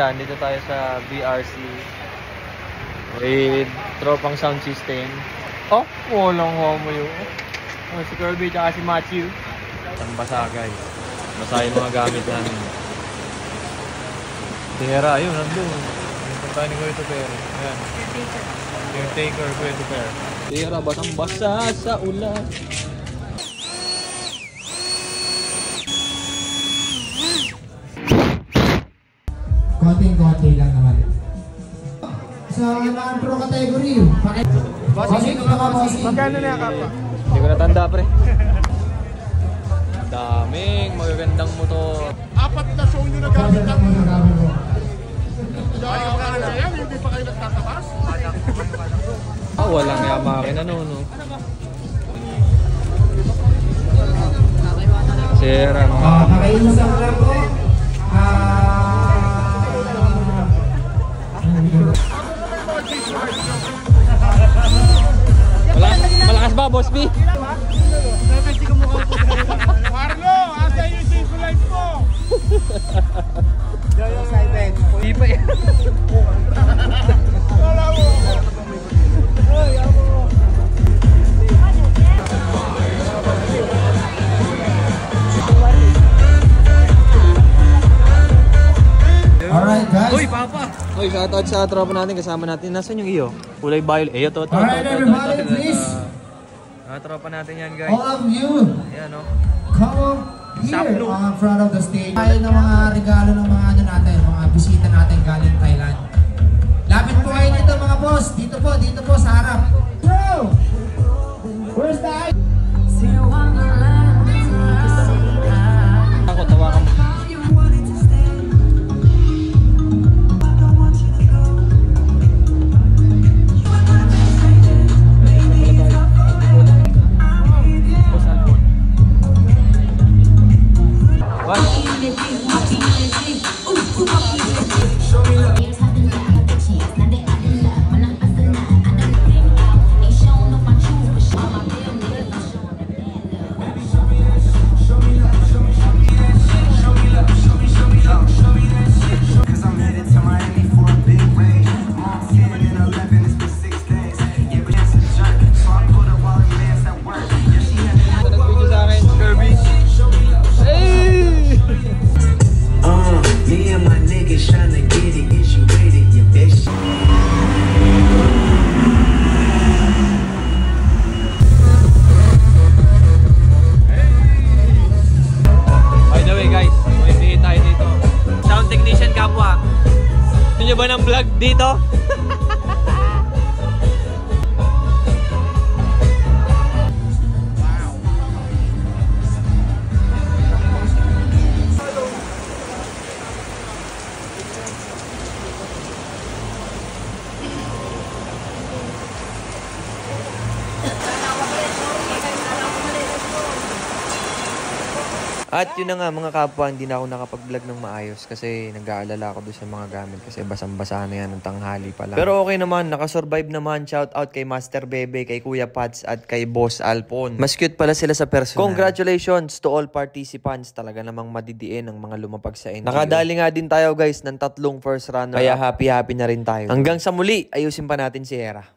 Ayan, dito tayo sa BRC with tropang sound system. Oh, walang homo yun. Oh, si Kirby tsaka si Matthew. Ang basa guys. Basa yung mga gamit namin. Tira, ayun, nandun. Yung tayo ni Kuya Tuper. Ayan. Caretaker, Kuya Tuper. Tira, basang basa sa ulan. Konting-konti lang naman. Sa non-pro category, bossing ka ba, bossing? Magkano na yung kapa? Hindi ko natanda, pre. Daming magagandang motor. 4 na show nyo na gamit ang hindi pa kayo nagtatakas? Ah, walang yamakin ano, no? Sira, no? Nakaiusap lang po. Malakas ba, Boss B? Marlo, asa yung safe life mo? Di pa yan. Wala mo. Ay, amo. Alright guys. Uy, Papa! Uy, shoutout sa tropa natin, kasama natin. Nasaan yung iyo? Kulay violet. Eh, ito. Alright everybody, please. Tropa natin yan, guys. All of you, Ayan, no? come up here Saplo. on front of the stage. Tayo ng mga regalo ng mga ano natin, mga bisita natin galing Thailand. Lapit po kayo dito mga boss. Dito po sa harap. Bro! Where's the eye? Ako, tawa ka mo. Ba ng vlog dito? At yun na nga mga kapwa, hindi na ako nakapag-vlog ng maayos kasi nag-aalala ako doon sa mga gamit kasi basang-basa na yan ng tanghali pa lang. Pero okay naman, nakasurvive naman. Shout out kay Master Bebe, kay Kuya Pats at kay Boss Alpon. Mas cute pala sila sa personal. Congratulations to all participants. Talaga namang madidiin ang mga lumapag sa NGO. Nakadali nga din tayo guys ng 3 first runner. Kaya happy na rin tayo. Hanggang sa muli, ayusin pa natin si Era.